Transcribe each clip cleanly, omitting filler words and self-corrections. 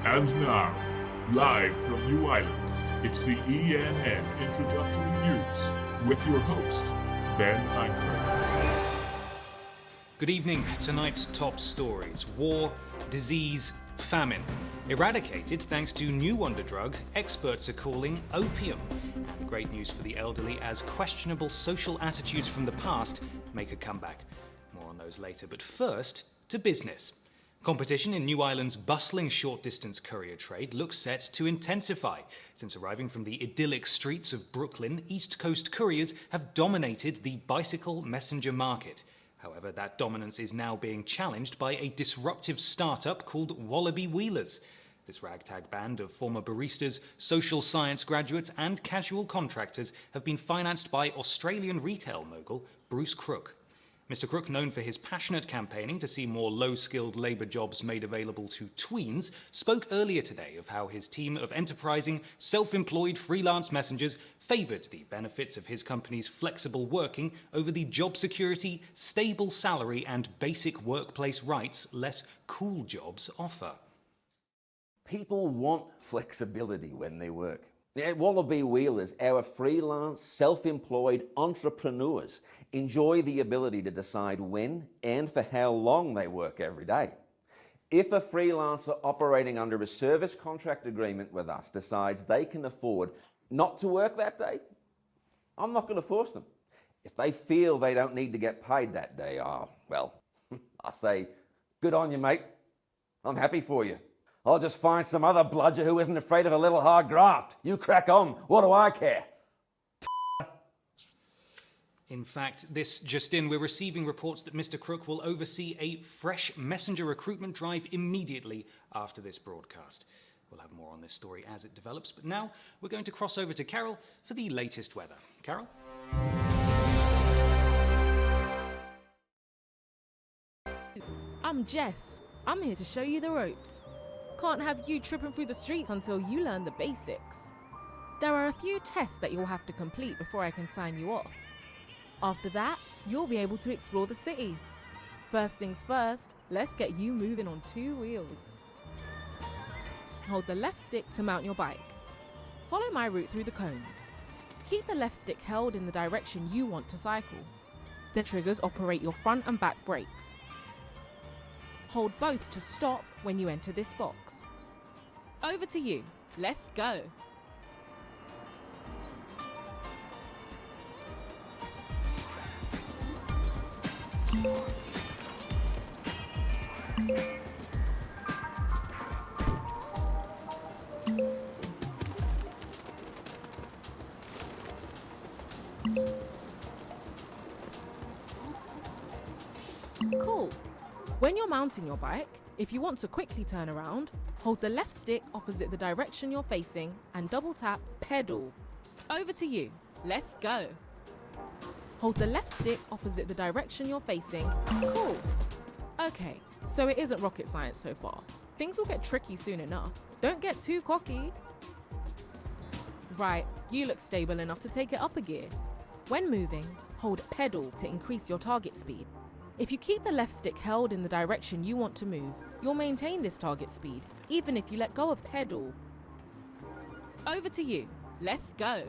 And now, live from New Island, it's the ENN Introductory News with your host, Ben Einberg. Good evening. Tonight's top stories: war, disease, famine. Eradicated thanks to new wonder drug experts are calling opium. And great news for the elderly as questionable social attitudes from the past make a comeback. More on those later, but first, to business. Competition in New Ireland's bustling short-distance courier trade looks set to intensify. Since arriving from the idyllic streets of Brooklyn, East Coast couriers have dominated the bicycle messenger market. However, that dominance is now being challenged by a disruptive startup called Wallaby Wheelers. This ragtag band of former baristas, social science graduates, and casual contractors have been financed by Australian retail mogul Bruce Crook. Mr. Crook, known for his passionate campaigning to see more low-skilled labour jobs made available to tweens, spoke earlier today of how his team of enterprising, self-employed freelance messengers favoured the benefits of his company's flexible working over the job security, stable salary and basic workplace rights less cool jobs offer. People want flexibility when they work. At Wallaby Wheelers, our freelance, self-employed entrepreneurs enjoy the ability to decide when and for how long they work every day. If a freelancer operating under a service contract agreement with us decides they can afford not to work that day, I'm not going to force them. If they feel they don't need to get paid that day, well, I say, good on you, mate. I'm happy for you. I'll just find some other bludger who isn't afraid of a little hard graft. You crack on. What do I care? In fact, this just in, we're receiving reports that Mr. Crook will oversee a fresh messenger recruitment drive immediately after this broadcast. We'll have more on this story as it develops, but now we're going to cross over to Carol for the latest weather. Carol? I'm Jess. I'm here to show you the ropes. Can't have you tripping through the streets until you learn the basics. There are a few tests that you'll have to complete before I can sign you off. After that, you'll be able to explore the city. First things first, let's get you moving on 2 wheels. Hold the left stick to mount your bike. Follow my route through the cones. Keep the left stick held in the direction you want to cycle. The triggers operate your front and back brakes. Hold both to stop when you enter this box. Over to you. Let's go. Cool. When you're mounting your bike, if you want to quickly turn around, hold the left stick opposite the direction you're facing and double tap pedal. Over to you. Let's go. Hold the left stick opposite the direction you're facing. Cool. Okay, so it isn't rocket science so far. Things will get tricky soon enough. Don't get too cocky. Right, you look stable enough to take it up a gear. When moving, hold pedal to increase your target speed. If you keep the left stick held in the direction you want to move, you'll maintain this target speed, even if you let go of pedal. Over to you. Let's go.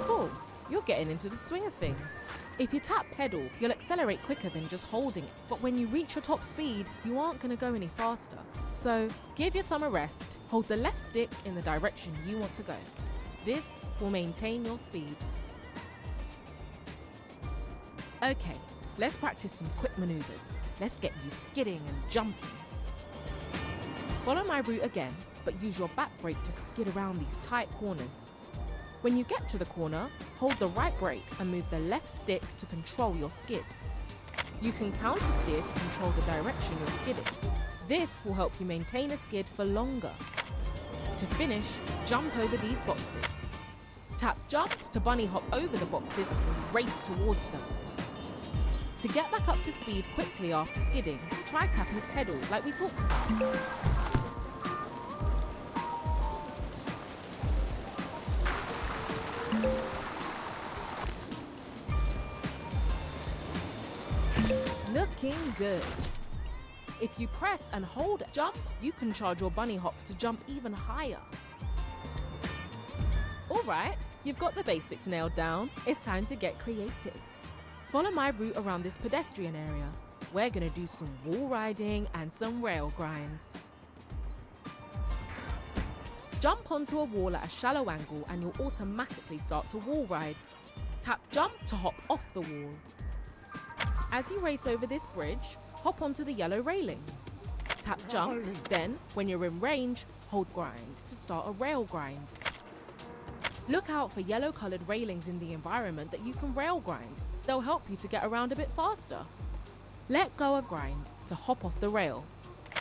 Cool. You're getting into the swing of things. If you tap pedal, you'll accelerate quicker than just holding it. But when you reach your top speed, you aren't going to go any faster. So give your thumb a rest, hold the left stick in the direction you want to go. This will maintain your speed. Okay, let's practice some quick maneuvers. Let's get you skidding and jumping. Follow my route again, but use your back brake to skid around these tight corners. When you get to the corner, hold the right brake and move the left stick to control your skid. You can counter steer to control the direction you're skidding. This will help you maintain a skid for longer. To finish, jump over these boxes. Tap jump to bunny hop over the boxes and race towards them. To get back up to speed quickly after skidding, try tapping pedal like we talked about. Looking good. If you press and hold jump, you can charge your bunny hop to jump even higher. Alright, you've got the basics nailed down. It's time to get creative. Follow my route around this pedestrian area. We're gonna do some wall riding and some rail grinds. Jump onto a wall at a shallow angle and you'll automatically start to wall ride. Tap jump to hop off the wall. As you race over this bridge, hop onto the yellow railings. Tap jump, then, when you're in range, hold grind to start a rail grind. Look out for yellow coloured railings in the environment that you can rail grind. They'll help you to get around a bit faster. Let go of grind to hop off the rail.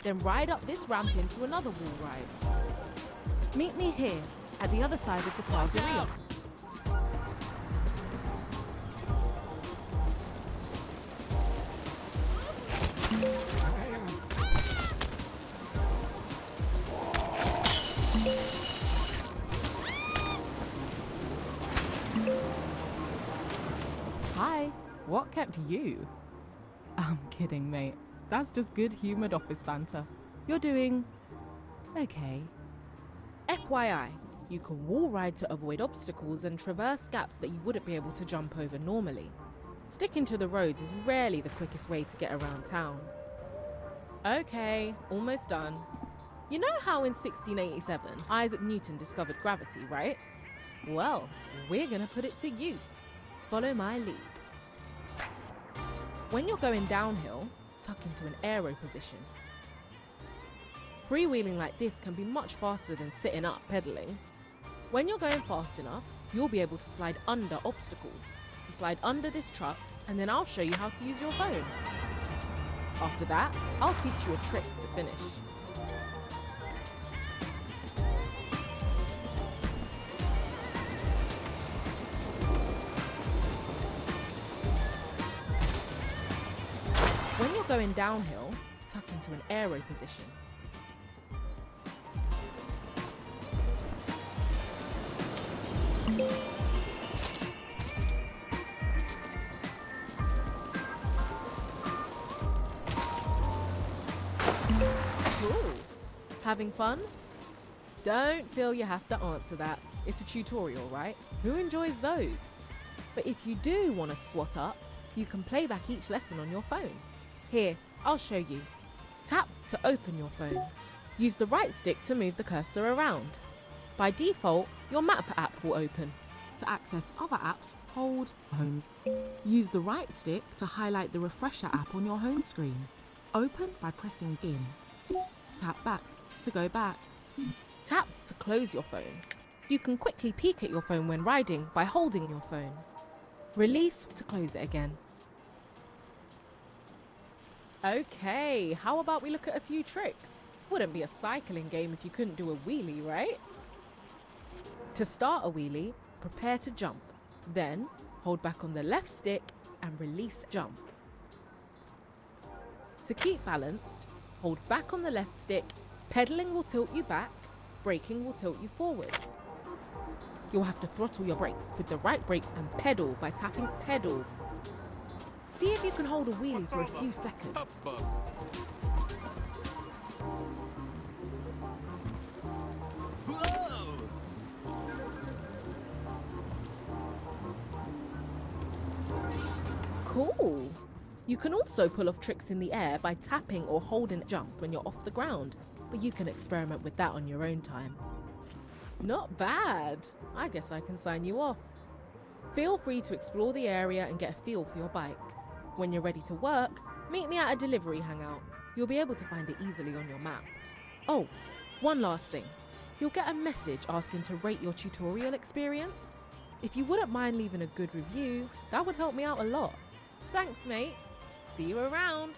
Then ride up this ramp into another wall ride. Meet me here, at the other side of the plaza. Hi, what kept you? I'm kidding, mate. That's just good-humoured office banter. You're doing okay. FYI, you can wall ride to avoid obstacles and traverse gaps that you wouldn't be able to jump over normally. Sticking to the roads is rarely the quickest way to get around town. Okay, almost done. You know how in 1687 Isaac Newton discovered gravity, right? Well, we're gonna put it to use. Follow my lead. When you're going downhill, tuck into an aero position. Freewheeling like this can be much faster than sitting up pedaling. When you're going fast enough, you'll be able to slide under obstacles. Slide under this truck, and then I'll show you how to use your phone. After that, I'll teach you a trick to finish. When you're going downhill, tuck into an aero position. Cool. Having fun? Don't feel you have to answer that. It's a tutorial, right? Who enjoys those? But if you do want to swat up, you can play back each lesson on your phone. Here, I'll show you. Tap to open your phone. Use the right stick to move the cursor around. By default, your map app will open. To access other apps, hold home. Use the right stick to highlight the refresher app on your home screen. Open by pressing in. Tap back to go back. Tap to close your phone. You can quickly peek at your phone when riding by holding your phone. Release to close it again. Okay, how about we look at a few tricks? Wouldn't be a cycling game if you couldn't do a wheelie, right? To start a wheelie, prepare to jump. Then, hold back on the left stick and release jump. To keep balanced, hold back on the left stick, pedaling will tilt you back, braking will tilt you forward. You'll have to throttle your brakes with the right brake and pedal by tapping pedal. See if you can hold a wheelie for a few seconds. Cool! You can also pull off tricks in the air by tapping or holding jump when you're off the ground, but you can experiment with that on your own time. Not bad! I guess I can sign you off. Feel free to explore the area and get a feel for your bike. When you're ready to work, meet me at a delivery hangout. You'll be able to find it easily on your map. Oh, one last thing. You'll get a message asking to rate your tutorial experience. If you wouldn't mind leaving a good review, that would help me out a lot. Thanks, mate. See you around.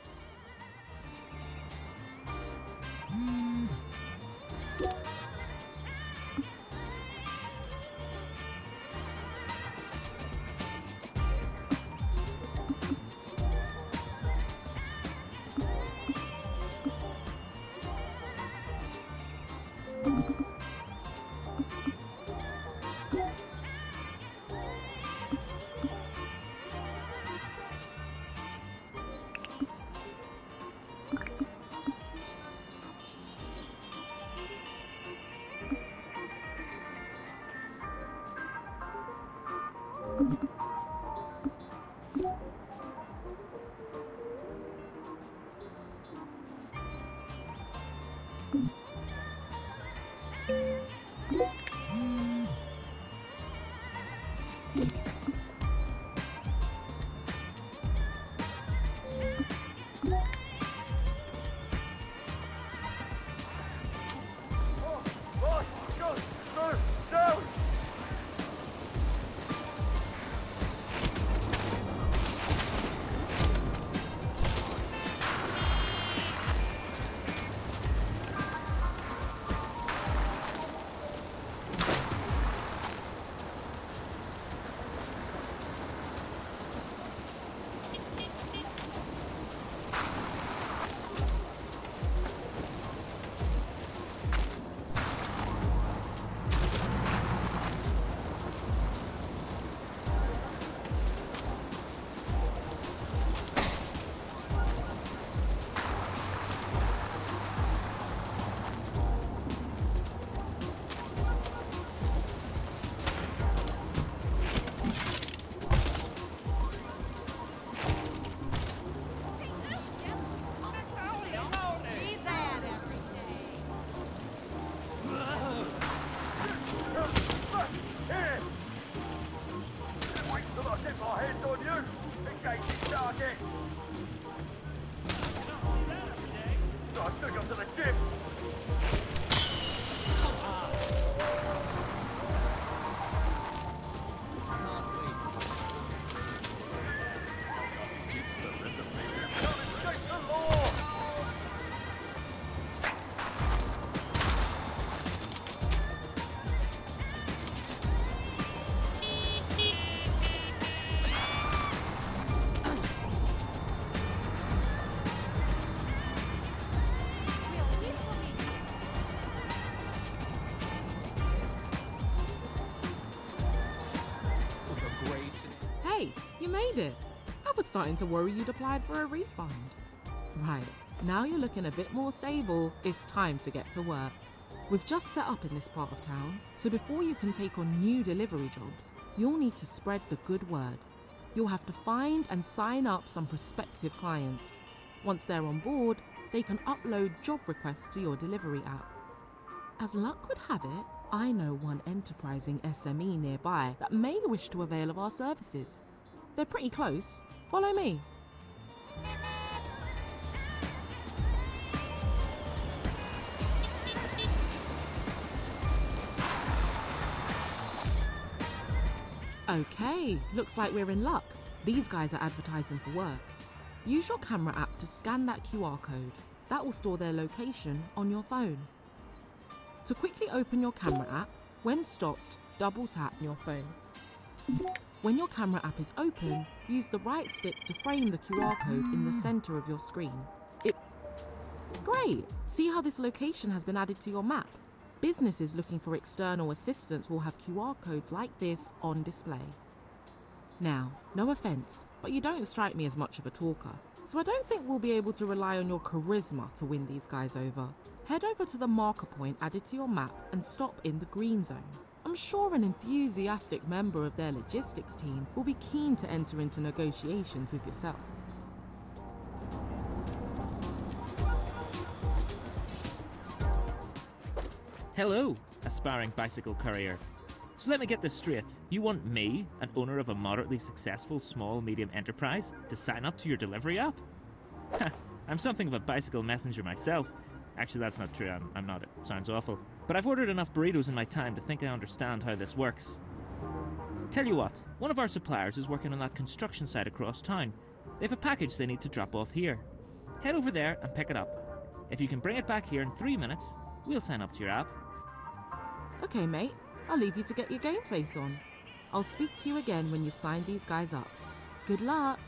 Hey, you made it. I was starting to worry you'd applied for a refund. Right, now you're looking a bit more stable, it's time to get to work. We've just set up in this part of town, so before you can take on new delivery jobs, you'll need to spread the good word. You'll have to find and sign up some prospective clients. Once they're on board, they can upload job requests to your delivery app. As luck would have it, I know one enterprising SME nearby that may wish to avail of our services. They're pretty close. Follow me. Okay, looks like we're in luck. These guys are advertising for work. Use your camera app to scan that QR code. That will store their location on your phone. To quickly open your camera app, when stopped, double tap your phone. When your camera app is open, use the right stick to frame the QR code in the center of your screen. Great! See how this location has been added to your map? Businesses looking for external assistance will have QR codes like this on display. Now, no offense, but you don't strike me as much of a talker, so I don't think we'll be able to rely on your charisma to win these guys over. Head over to the marker point added to your map and stop in the green zone. I'm sure an enthusiastic member of their logistics team will be keen to enter into negotiations with yourself. Hello, aspiring bicycle courier. So let me get this straight. You want me, an owner of a moderately successful small-medium enterprise, to sign up to your delivery app? I'm something of a bicycle messenger myself. Actually, that's not true. I'm not. It sounds awful. But I've ordered enough burritos in my time to think I understand how this works. Tell you what, one of our suppliers is working on that construction site across town. They have a package they need to drop off here. Head over there and pick it up. If you can bring it back here in 3 minutes, we'll sign up to your app. Okay, mate. I'll leave you to get your game face on. I'll speak to you again when you've signed these guys up. Good luck.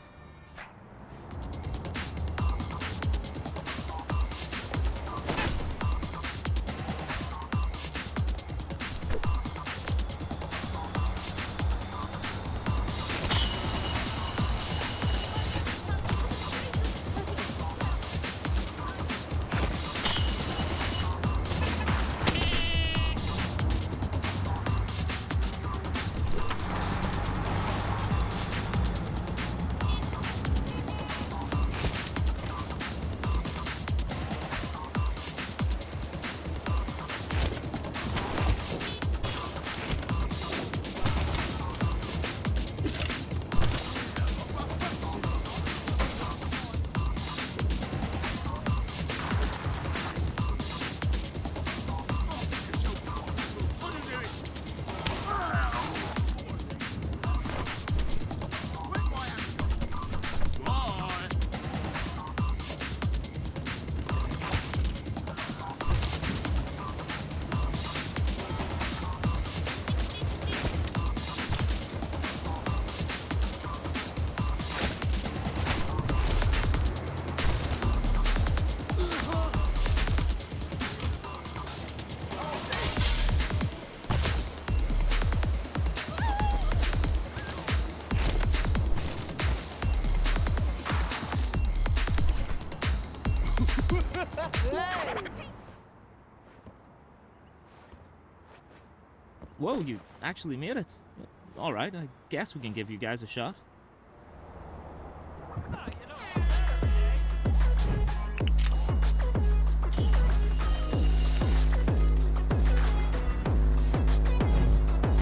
Whoa, you actually made it. Alright, I guess we can give you guys a shot.